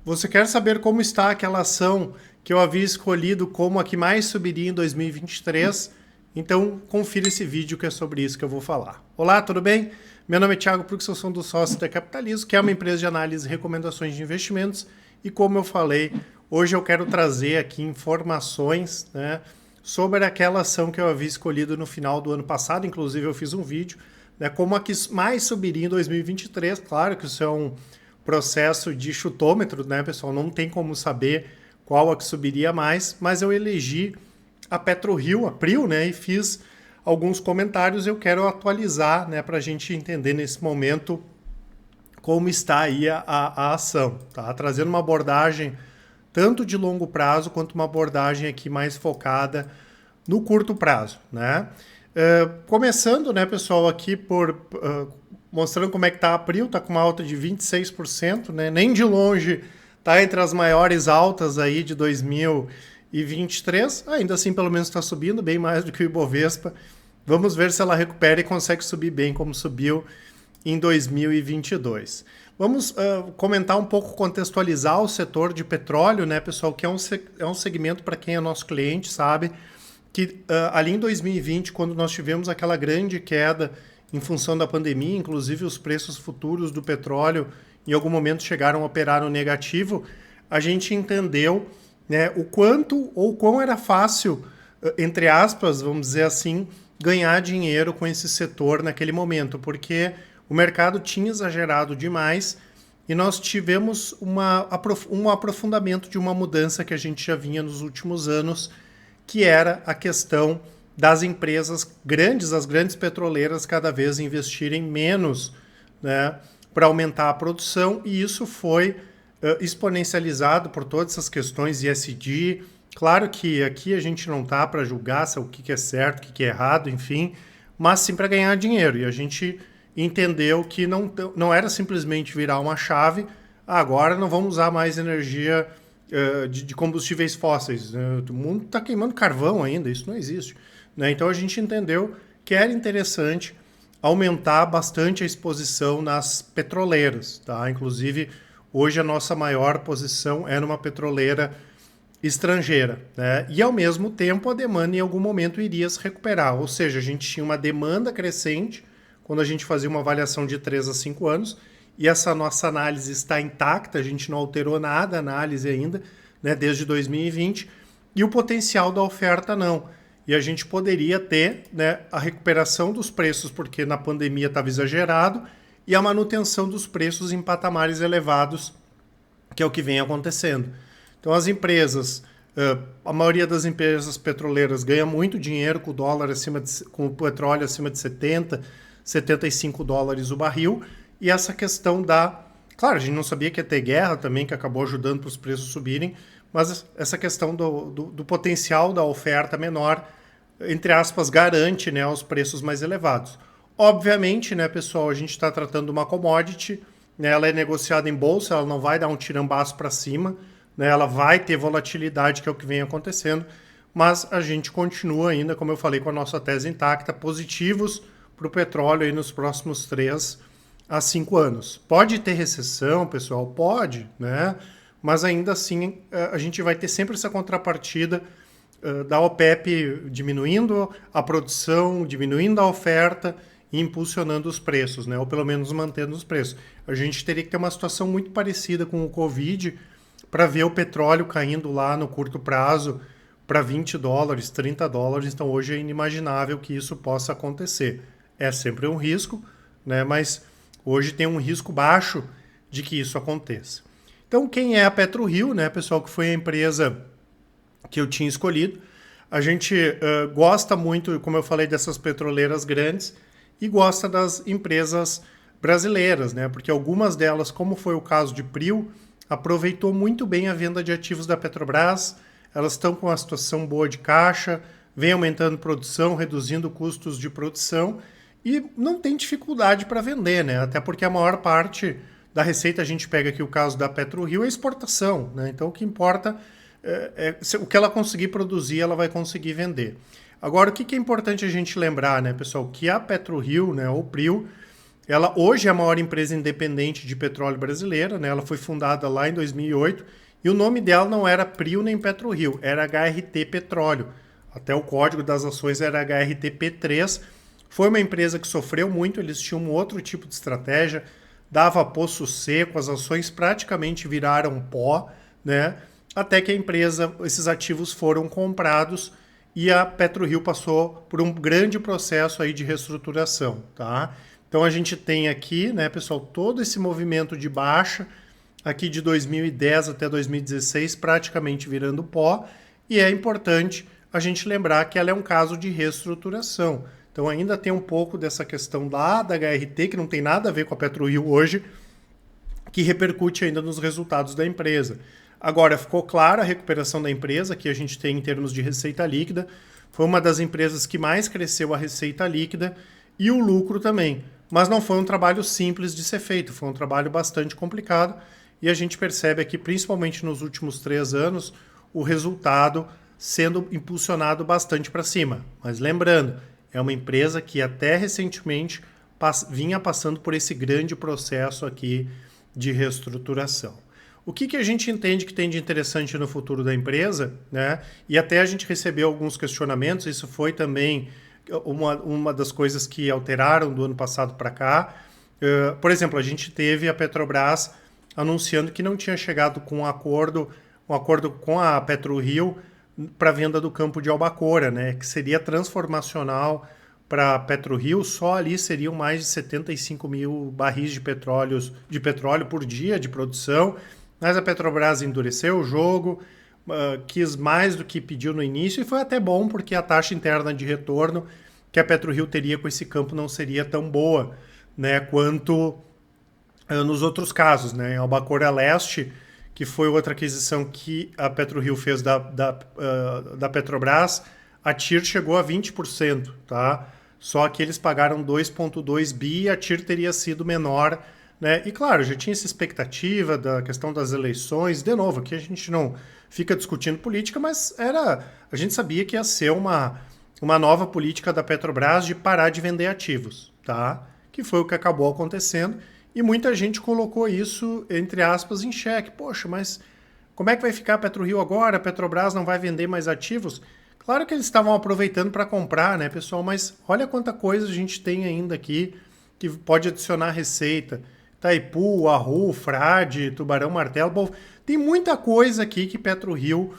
Você quer saber como está aquela ação que eu havia escolhido como a que mais subiria em 2023? Então, confira esse vídeo que é sobre isso que eu vou falar. Olá, tudo bem? Meu nome é Thiago Prux, eu sou um dos sócios da Capitalismo, que é uma empresa de análise e recomendações de investimentos. E como eu falei, hoje eu quero trazer aqui informações, né, sobre aquela ação que eu havia escolhido no final do ano passado. Inclusive, eu fiz um vídeo, né, como a que mais subiria em 2023. Claro que isso é um processo de chutômetro, né, pessoal? Não tem como saber qual a que subiria mais, mas eu elegi a PetroRio, a PRIO, né, e fiz alguns comentários. Eu quero atualizar, né, para a gente entender nesse momento como está aí a ação, tá? Trazendo uma abordagem tanto de longo prazo quanto uma abordagem aqui mais focada no curto prazo, né? Começando, né, pessoal, aqui por mostrando como é que tá a Prio, tá com uma alta de 26%, né? Nem de longe tá entre as maiores altas aí de 2023. Ainda assim, pelo menos está subindo bem mais do que o Ibovespa. Vamos ver se ela recupera e consegue subir bem como subiu em 2022. Vamos comentar um pouco, contextualizar o setor de petróleo, né, pessoal, que é um segmento para quem é nosso cliente, sabe, que ali em 2020, quando nós tivemos aquela grande queda em função da pandemia, inclusive os preços futuros do petróleo em algum momento chegaram a operar no negativo, a gente entendeu, né, o quanto ou quão era fácil, entre aspas, vamos dizer assim, ganhar dinheiro com esse setor naquele momento, porque o mercado tinha exagerado demais e nós tivemos um aprofundamento de uma mudança que a gente já vinha nos últimos anos, que era a questão das empresas grandes, as grandes petroleiras, cada vez investirem menos, né, para aumentar a produção, e isso foi exponencializado por todas essas questões ESG. Claro que aqui a gente não está para julgar o que é certo, o que é errado, enfim, mas sim para ganhar dinheiro. E a gente entendeu que não era simplesmente virar uma chave, agora não vamos usar mais energia de combustíveis fósseis. O mundo está queimando carvão ainda, isso não existe. Né? Então a gente entendeu que era interessante aumentar bastante a exposição nas petroleiras. Tá? Inclusive, hoje a nossa maior posição é numa petroleira estrangeira, né? E ao mesmo tempo a demanda em algum momento iria se recuperar, ou seja, a gente tinha uma demanda crescente quando a gente fazia uma avaliação de 3 a 5 anos, e essa nossa análise está intacta, a gente não alterou nada a análise ainda, né, desde 2020, e o potencial da oferta não. E a gente poderia ter, né, a recuperação dos preços, porque na pandemia estava exagerado, e a manutenção dos preços em patamares elevados, que é o que vem acontecendo. Então as empresas, a maioria das empresas petroleiras ganha muito dinheiro com o dólar com o petróleo acima de 75 dólares o barril, e essa questão claro, a gente não sabia que ia ter guerra também, que acabou ajudando para os preços subirem, mas essa questão do potencial da oferta menor, entre aspas, garante, né, os preços mais elevados. Obviamente, né, pessoal, a gente está tratando uma commodity, né, ela é negociada em bolsa, ela não vai dar um tirambaço para cima, né, ela vai ter volatilidade, que é o que vem acontecendo, mas a gente continua ainda, como eu falei, com a nossa tese intacta, positivos para o petróleo aí nos próximos 3 a 5 anos. Pode ter recessão, pessoal? Pode, né? Mas ainda assim a gente vai ter sempre essa contrapartida da OPEP diminuindo a produção, diminuindo a oferta e impulsionando os preços, né? Ou pelo menos mantendo os preços. A gente teria que ter uma situação muito parecida com o Covid para ver o petróleo caindo lá no curto prazo para 20 dólares, 30 dólares. Então hoje é inimaginável que isso possa acontecer. É sempre um risco, né? Mas hoje tem um risco baixo de que isso aconteça. Então, quem é a PetroRio, né, pessoal, que foi a empresa que eu tinha escolhido? A gente gosta muito, como eu falei, dessas petroleiras grandes e gosta das empresas brasileiras, né? Porque algumas delas, como foi o caso de Prio, aproveitou muito bem a venda de ativos da Petrobras. Elas estão com uma situação boa de caixa, vem aumentando produção, reduzindo custos de produção, e não tem dificuldade para vender, né? Até porque a maior parte da receita, a gente pega aqui o caso da PetroRio, é exportação, né? Então o que importa o que ela conseguir produzir, ela vai conseguir vender. Agora, o que é importante a gente lembrar, né, pessoal? Que a PetroRio, né, ou Prio, Ela hoje é a maior empresa independente de petróleo brasileira, né? Ela foi fundada lá em 2008 e o nome dela não era Prio nem PetroRio, era HRT Petróleo. Até o código das ações era HRTP3. Foi uma empresa que sofreu muito, eles tinham um outro tipo de estratégia, dava poço seco, as ações praticamente viraram pó, né? Até que a empresa, esses ativos foram comprados e a PetroRio passou por um grande processo aí de reestruturação, tá? Então a gente tem aqui, né, pessoal, todo esse movimento de baixa, aqui de 2010 até 2016, praticamente virando pó, e é importante a gente lembrar que ela é um caso de reestruturação. Então ainda tem um pouco dessa questão lá da HRT, que não tem nada a ver com a PetroRio hoje, que repercute ainda nos resultados da empresa. Agora, ficou clara a recuperação da empresa, que a gente tem em termos de receita líquida, foi uma das empresas que mais cresceu a receita líquida e o lucro também. Mas não foi um trabalho simples de ser feito, foi um trabalho bastante complicado e a gente percebe aqui, principalmente nos últimos 3 anos, o resultado sendo impulsionado bastante para cima. Mas lembrando, é uma empresa que até recentemente vinha passando por esse grande processo aqui de reestruturação. O que a gente entende que tem de interessante no futuro da empresa, né? E até a gente recebeu alguns questionamentos, isso foi também uma das coisas que alteraram do ano passado para cá. Por exemplo, a gente teve a Petrobras anunciando que não tinha chegado com um acordo com a PetroRio para venda do campo de Albacora, né? Que seria transformacional para a PetroRio, só ali seriam mais de 75 mil barris de petróleo por dia de produção, mas a Petrobras endureceu o jogo, quis mais do que pediu no início, e foi até bom porque a taxa interna de retorno que a PetroRio teria com esse campo não seria tão boa, né, quanto nos outros casos, né? Albacora Leste, que foi outra aquisição que a PetroRio fez da Petrobras, a TIR chegou a 20%, tá? Só que eles pagaram 2,2 bi e a TIR teria sido menor, né? E claro, já tinha essa expectativa da questão das eleições. De novo, aqui a gente não fica discutindo política, mas a gente sabia que ia ser uma nova política da Petrobras de parar de vender ativos, tá? Que foi o que acabou acontecendo. E muita gente colocou isso, entre aspas, em xeque. Poxa, mas como é que vai ficar a PetroRio agora? A Petrobras não vai vender mais ativos? Claro que eles estavam aproveitando para comprar, né, pessoal? Mas olha quanta coisa a gente tem ainda aqui que pode adicionar receita. Itaipu, Arru, Frade, Tubarão Martelo. Bom, tem muita coisa aqui que PetroRio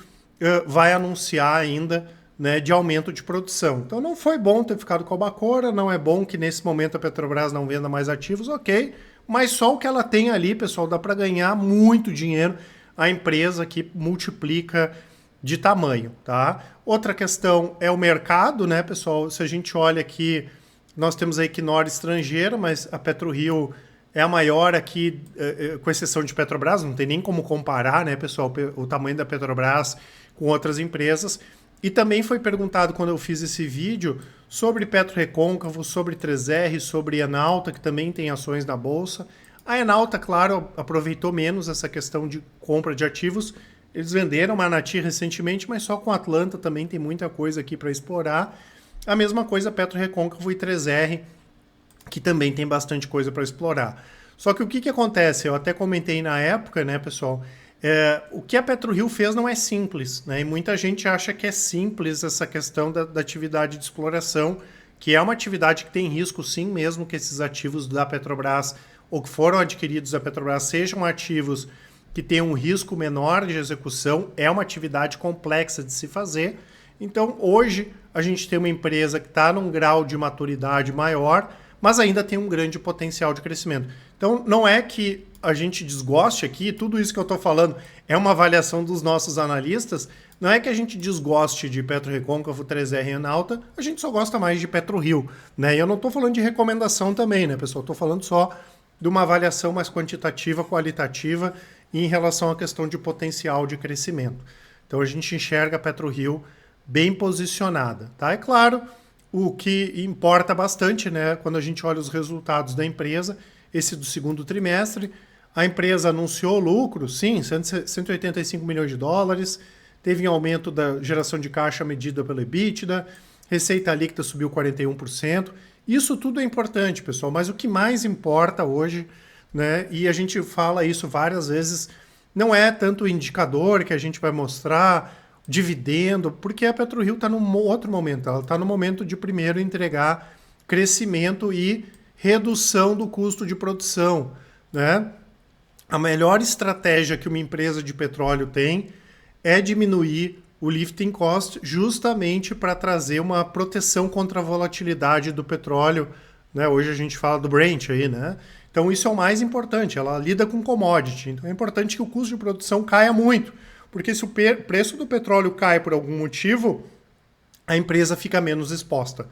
vai anunciar ainda, né, de aumento de produção. Então não foi bom ter ficado com a Albacora, não é bom que nesse momento a Petrobras não venda mais ativos, ok, mas só o que ela tem ali, pessoal, dá para ganhar muito dinheiro, a empresa que multiplica de tamanho, tá? Outra questão é o mercado, né, pessoal? Se a gente olha aqui, nós temos a Equinor estrangeira, mas a PetroRio é a maior aqui, com exceção de Petrobras, não tem nem como comparar, né, pessoal, o tamanho da Petrobras com outras empresas. E também foi perguntado, quando eu fiz esse vídeo, sobre PetroRecôncavo, sobre 3R, sobre Enalta, que também tem ações na Bolsa. A Enalta, claro, aproveitou menos essa questão de compra de ativos. Eles venderam Manati recentemente, mas só com a Atlanta também tem muita coisa aqui para explorar. A mesma coisa PetroRecôncavo e 3R, que também tem bastante coisa para explorar. Só que o que acontece? Eu até comentei na época, né, pessoal? O que a PetroRio fez não é simples, né? E muita gente acha que é simples essa questão da atividade de exploração, que é uma atividade que tem risco sim, mesmo que esses ativos da Petrobras ou que foram adquiridos da Petrobras sejam ativos que tenham um risco menor de execução, é uma atividade complexa de se fazer. Então, hoje, a gente tem uma empresa que está num grau de maturidade maior, mas ainda tem um grande potencial de crescimento. Então, não é que a gente desgoste aqui, tudo isso que eu estou falando é uma avaliação dos nossos analistas, não é que a gente desgoste de PetroRecôncavo, 3R e Enalta, a gente só gosta mais de PetroRio, né? E eu não estou falando de recomendação também, né, pessoal? Estou falando só de uma avaliação mais quantitativa, qualitativa, em relação à questão de potencial de crescimento. Então, a gente enxerga a PetroRio bem posicionada, tá? É claro, o que importa bastante, né, quando a gente olha os resultados da empresa, esse do segundo trimestre, a empresa anunciou lucro, sim, 185 milhões de dólares, teve um aumento da geração de caixa medida pelo EBITDA, receita líquida subiu 41%, Isso tudo é importante, pessoal, mas o que mais importa hoje, né, e a gente fala isso várias vezes, não é tanto o indicador que a gente vai mostrar, dividendo, porque a PetroRio está num outro momento, ela está no momento de primeiro entregar crescimento e redução do custo de produção, né? A melhor estratégia que uma empresa de petróleo tem é diminuir o lifting cost justamente para trazer uma proteção contra a volatilidade do petróleo, né? Hoje a gente fala do Brent aí, né? Então isso é o mais importante, ela lida com commodity, então é importante que o custo de produção caia muito, porque se o preço do petróleo cai por algum motivo, a empresa fica menos exposta,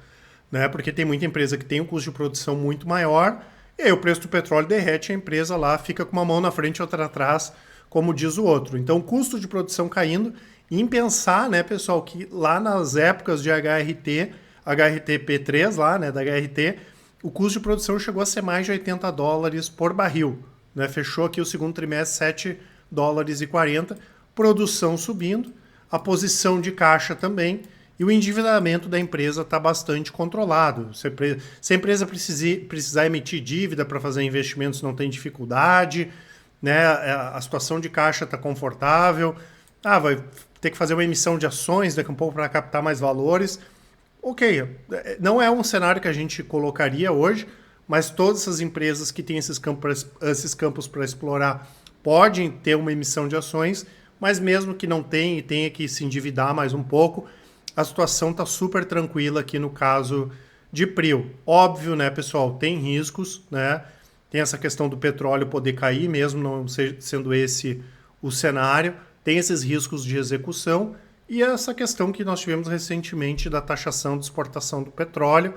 né? Porque tem muita empresa que tem um custo de produção muito maior, e aí o preço do petróleo derrete, a empresa lá fica com uma mão na frente e outra atrás, como diz o outro. Então o custo de produção caindo, e em pensar, né, pessoal, que lá nas épocas de HRT, HRT-P3 lá, né, da HRT, o custo de produção chegou a ser mais de $80 por barril, né? Fechou aqui o segundo trimestre $7,40, produção subindo, a posição de caixa também, e o endividamento da empresa está bastante controlado. Se a empresa precisar emitir dívida para fazer investimentos, não tem dificuldade, né? A situação de caixa está confortável. Vai ter que fazer uma emissão de ações daqui a um pouco para captar mais valores. Ok, não é um cenário que a gente colocaria hoje, mas todas essas empresas que têm esses campos para explorar podem ter uma emissão de ações, mas mesmo que não tenha e tenha que se endividar mais um pouco, a situação está super tranquila aqui no caso de Prio. Óbvio, né, pessoal, tem riscos, né? Tem essa questão do petróleo poder cair, mesmo não sendo esse o cenário, tem esses riscos de execução e essa questão que nós tivemos recentemente da taxação de exportação do petróleo,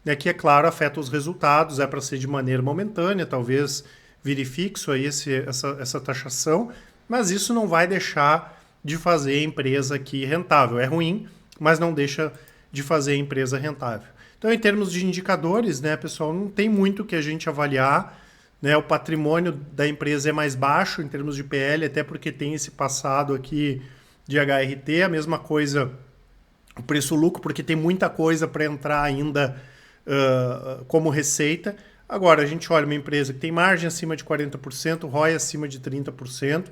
né, que, é claro, afeta os resultados, é para ser de maneira momentânea, talvez vire fixo aí essa taxação, mas isso não vai deixar de fazer a empresa aqui rentável. É ruim, mas não deixa de fazer a empresa rentável. Então, em termos de indicadores, né, pessoal, não tem muito que a gente avaliar, né? O patrimônio da empresa é mais baixo em termos de PL, até porque tem esse passado aqui de HRT, a mesma coisa o preço-lucro, porque tem muita coisa para entrar ainda como receita. Agora, a gente olha uma empresa que tem margem acima de 40%, ROI acima de 30%,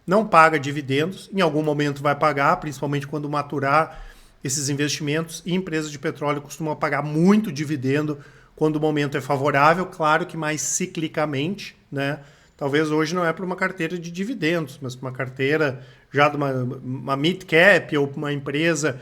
não paga dividendos, em algum momento vai pagar, principalmente quando maturar esses investimentos, e empresas de petróleo costumam pagar muito dividendo quando o momento é favorável, claro que mais ciclicamente, né? Talvez hoje não é para uma carteira de dividendos, mas para uma carteira já de uma mid-cap ou uma empresa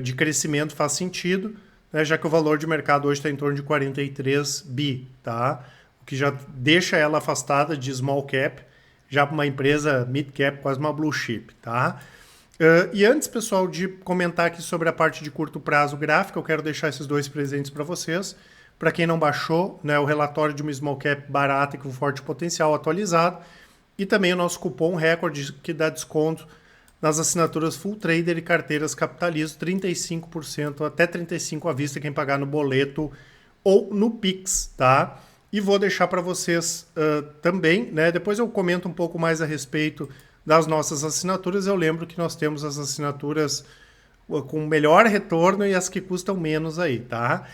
de crescimento faz sentido, né? Já que o valor de mercado hoje está em torno de 43 bi, tá? O que já deixa ela afastada de small cap, já para uma empresa mid-cap, quase uma blue chip, tá? E antes, pessoal, de comentar aqui sobre a parte de curto prazo gráfica, eu quero deixar esses dois presentes para vocês. Para quem não baixou, né, o relatório de uma small cap barata e com forte potencial atualizado, e também o nosso cupom recorde que dá desconto nas assinaturas Full Trader e carteiras Capitalizo, 35%, até 35% à vista quem pagar no boleto ou no Pix, tá? E vou deixar para vocês também, né? Depois eu comento um pouco mais a respeito das nossas assinaturas. Eu lembro que nós temos as assinaturas com melhor retorno e as que custam menos aí, tá?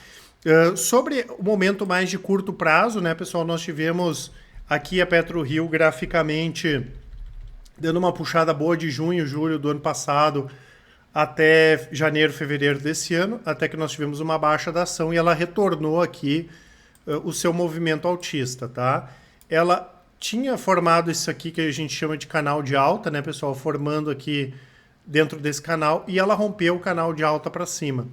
Sobre o momento mais de curto prazo, né, pessoal, nós tivemos aqui a PetroRio graficamente dando uma puxada boa de junho, julho do ano passado até janeiro, fevereiro desse ano, até que nós tivemos uma baixa da ação e ela retornou aqui o seu movimento altista, tá? Ela tinha formado isso aqui que a gente chama de canal de alta, né, pessoal, formando aqui dentro desse canal, e ela rompeu o canal de alta para cima.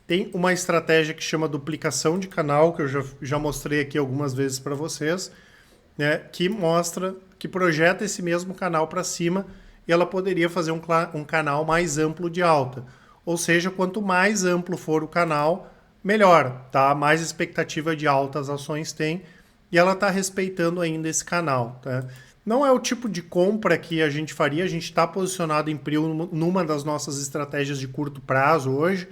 Tem uma estratégia que chama duplicação de canal, que eu já mostrei aqui algumas vezes para vocês, né, que mostra, que projeta esse mesmo canal para cima e ela poderia fazer um canal mais amplo de alta. Ou seja, quanto mais amplo for o canal, melhor, tá? Mais expectativa de alta as ações têm e ela está respeitando ainda esse canal, tá? Não é o tipo de compra que a gente faria, a gente está posicionado em Prio numa das nossas estratégias de curto prazo hoje.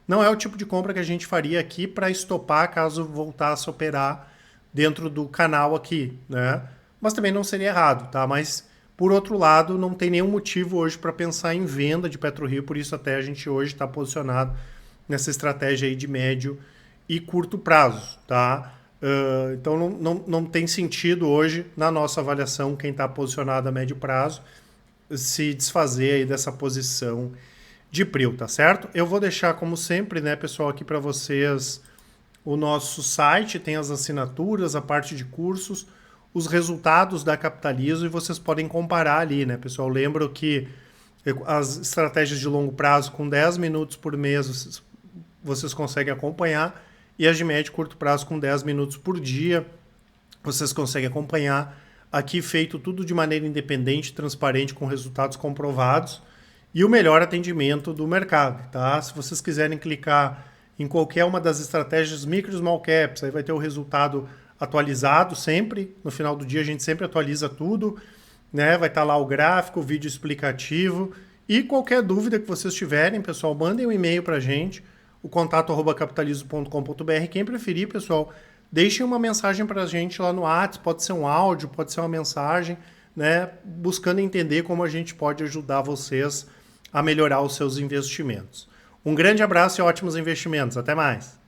Não é o tipo de compra que a gente faria aqui para estopar caso voltasse a operar dentro do canal aqui, né? Mas também não seria errado, tá? Mas, por outro lado, não tem nenhum motivo hoje para pensar em venda de PetroRio, por isso até a gente hoje está posicionado nessa estratégia aí de médio e curto prazo, tá? Então não tem sentido hoje, na nossa avaliação, quem está posicionado a médio prazo, se desfazer aí dessa posição de PRIO, tá certo? Eu vou deixar, como sempre, né, pessoal, aqui para vocês o nosso site, tem as assinaturas, a parte de cursos, os resultados da Capitalizo, e vocês podem comparar ali, né, pessoal? Lembro que as estratégias de longo prazo, com 10 minutos por mês, vocês conseguem acompanhar, e as de médio e curto prazo, com 10 minutos por dia, vocês conseguem acompanhar. Aqui feito tudo de maneira independente, transparente, com resultados comprovados, e o melhor atendimento do mercado, tá? Se vocês quiserem clicar em qualquer uma das estratégias micro e small caps, aí vai ter o resultado atualizado sempre. No final do dia a gente sempre atualiza tudo, né? Vai estar lá o gráfico, o vídeo explicativo. E qualquer dúvida que vocês tiverem, pessoal, mandem um e-mail para a gente, o contato@capitalizo.com.br. Quem preferir, pessoal, deixem uma mensagem para a gente lá no WhatsApp, pode ser um áudio, pode ser uma mensagem, né? Buscando entender como a gente pode ajudar vocês a melhorar os seus investimentos. Um grande abraço e ótimos investimentos. Até mais!